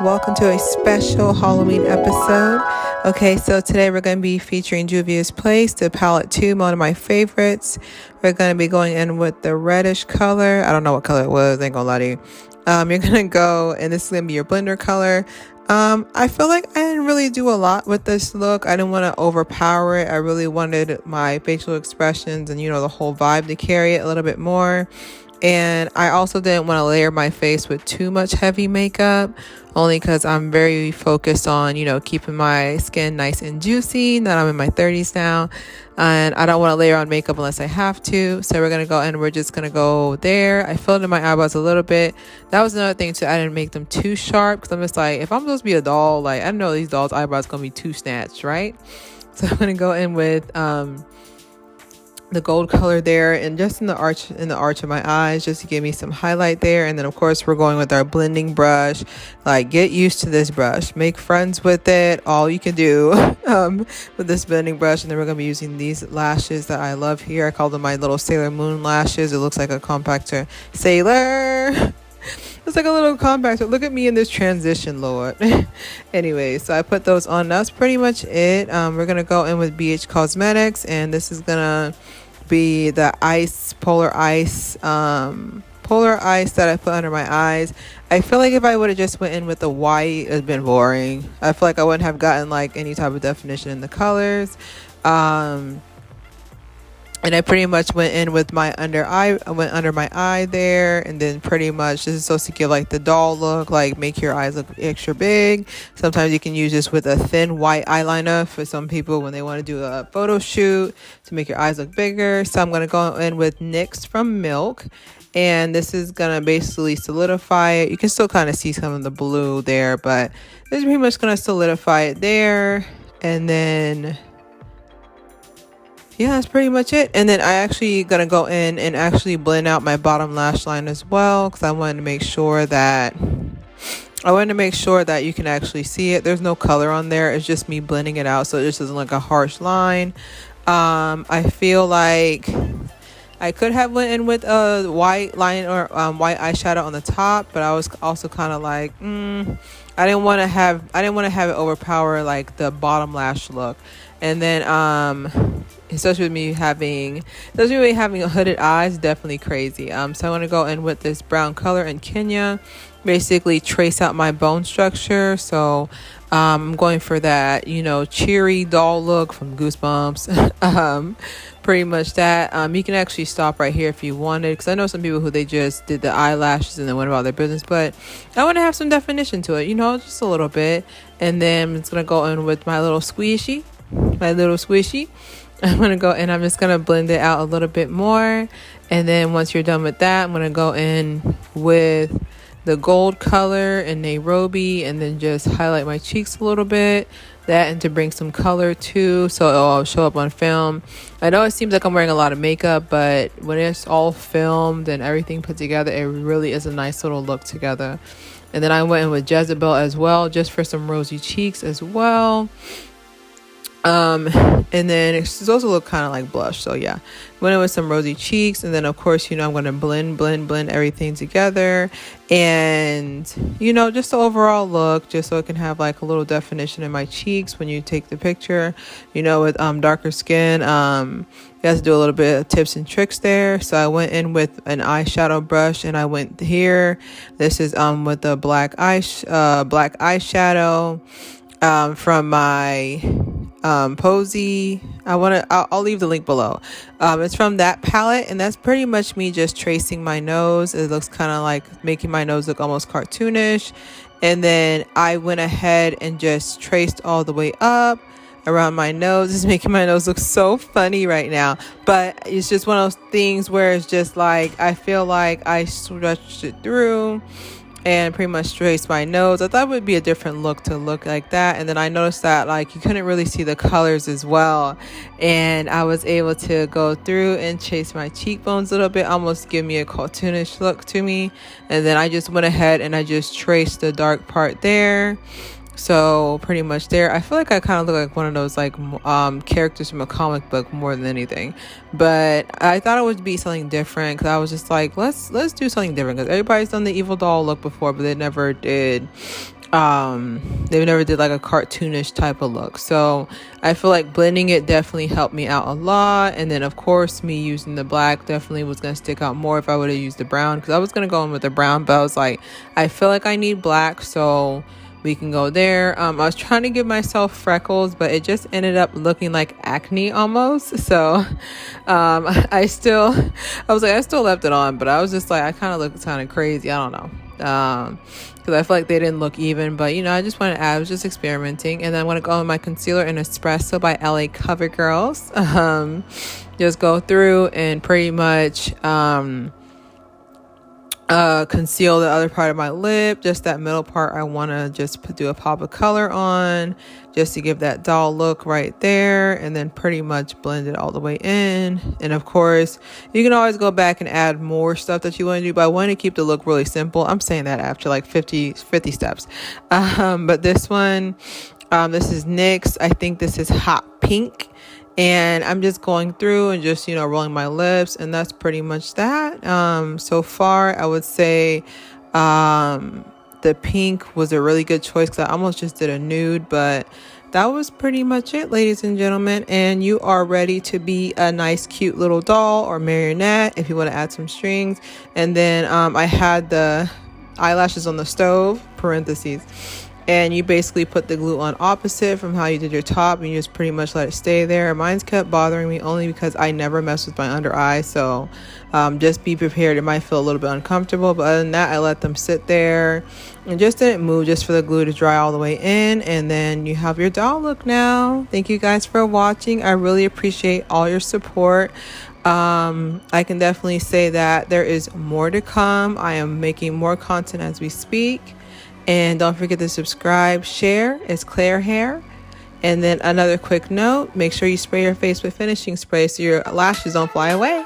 Welcome to a special Halloween episode. Okay, so today we're going to be featuring Juvia's Place, the palette 2, one of my favorites. We're going to be going in with the reddish color. I don't know what color it was, I ain't gonna lie to you. You're going to go, and this is going to be your blender color. I feel like I didn't really do a lot with this look. I didn't want to overpower it. I really wanted my facial expressions and, the whole vibe to carry it a little bit more. And I also didn't want to layer my face with too much heavy makeup, only because I'm very focused on, keeping my skin nice and juicy. That I'm in my 30s now, and I don't want to layer on makeup unless I have to. So we're going to go and we're just going to go there. I filled in my eyebrows a little bit. That was another thing too. I didn't make them too sharp because I'm just like, if I'm supposed to be a doll, like I know these dolls' eyebrows going to be too snatched, right? So I'm going to go in with the gold color there and just in the arch of my eyes, just to give me some highlight there. And then of course we're going with our blending brush. Like, get used to this brush, make friends with it, all you can do with this blending brush. And then we're going to be using these lashes that I love here. I call them my little Sailor Moon lashes. It looks like a compactor sailor. It's like a little compactor. Look at me in this transition, Lord. Anyway, so I put those on. That's pretty much it. We're gonna go in with BH Cosmetics, and this is gonna be the polar ice that I put under my eyes. I feel like if I would have just went in with the white, it'd been boring. I feel like I wouldn't have gotten like any type of definition in the colors. And I pretty much went in with my under my eye there, and then pretty much this is supposed to give like the doll look, like make your eyes look extra big. Sometimes you can use this with a thin white eyeliner for some people when they want to do a photo shoot to make your eyes look bigger. So I'm going to go in with NYX from Milk, and this is going to basically solidify it. You can still kind of see some of the blue there, but this is pretty much going to solidify it there. And then yeah, that's pretty much it. And then I actually gonna go in and actually blend out my bottom lash line as well, because I wanted to make sure that you can actually see it. There's no color on there, it's just me blending it out so it just doesn't look like a harsh line. I feel like I could have went in with a white line or white eyeshadow on the top, but I was also kind of like I didn't want to have it overpower like the bottom lash look. And then especially with me having hooded eyes, definitely crazy. So I want to go in with this brown color in Kenya, basically trace out my bone structure. So I'm going for that, cheery doll look from Goosebumps. Pretty much that. You can actually stop right here if you wanted, because I know some people who they just did the eyelashes and then went about their business, but I want to have some definition to it, just a little bit. And then I'm just gonna go in with my little squishy. I'm gonna go and I'm just gonna blend it out a little bit more. And then once you're done with that, I'm gonna go in with the gold color in Nairobi and then just highlight my cheeks a little bit, that, and to bring some color too, so it'll show up on film. I know it seems like I'm wearing a lot of makeup, but when it's all filmed and everything put together, it really is a nice little look together. And then I went in with Jezebel as well, just for some rosy cheeks as well. And then it's supposed to look kind of like blush, so yeah, went in with some rosy cheeks. And then of course, I'm going to blend everything together, and just the overall look, just so it can have like a little definition in my cheeks when you take the picture. With darker skin, you have to do a little bit of tips and tricks there. So I went in with an eyeshadow brush, and I went here, this is with the black eyeshadow from my Posy. I'll leave the link below. It's from that palette, and that's pretty much me just tracing my nose. It looks kind of like making my nose look almost cartoonish. And then I went ahead and just traced all the way up around my nose. It's making my nose look so funny right now, but it's just one of those things where it's just like I feel like I stretched it through and pretty much traced my nose. I thought it would be a different look to look like that. And then I noticed that like you couldn't really see the colors as well, and I was able to go through and chase my cheekbones a little bit, almost give me a cartoonish look to me. And then I just went ahead and I just traced the dark part there. So pretty much there, I feel like I kind of look like one of those like characters from a comic book more than anything. But I thought it would be something different, because I was just like, let's do something different, because everybody's done the evil doll look before, but they never did they never did like a cartoonish type of look. So I feel like blending it definitely helped me out a lot. And then of course me using the black definitely was going to stick out more if I would have used the brown, because I was going to go in with the brown, but I was like, I feel like I need black, so we can go there. I was trying to give myself freckles, but it just ended up looking like acne almost. So I still left it on, but I was just like, I kind of looked kind of crazy, I don't know, because I feel like they didn't look even, but I just wanted to add, I was just experimenting. And then I'm going to go with my concealer in Espresso by LA Cover Girls. Just go through and pretty much conceal the other part of my lip. Just that middle part I want to just do a pop of color on, just to give that doll look right there, and then pretty much blend it all the way in. And of course you can always go back and add more stuff that you want to do, but I want to keep the look really simple. I'm saying that after like 50 steps. But this one, this is NYX. I think this is Hot Pink. And I'm just going through and just, rolling my lips, and that's pretty much that. So far, I would say the pink was a really good choice, because I almost just did a nude, but that was pretty much it, ladies and gentlemen. And you are ready to be a nice, cute little doll or marionette if you want to add some strings. And then I had the eyelashes on the stove, parentheses. And you basically put the glue on opposite from how you did your top, and you just pretty much let it stay there. Mine's kept bothering me only because I never mess with my under eye, so just be prepared. It might feel a little bit uncomfortable, but other than that, I let them sit there and just didn't move, just for the glue to dry all the way in. And then you have your doll look now. Thank you guys for watching. I really appreciate all your support. I can definitely say that there is more to come. I am making more content as we speak. And don't forget to subscribe, share. It's Claire Haire. And then another quick note, make sure you spray your face with finishing spray so your lashes don't fly away.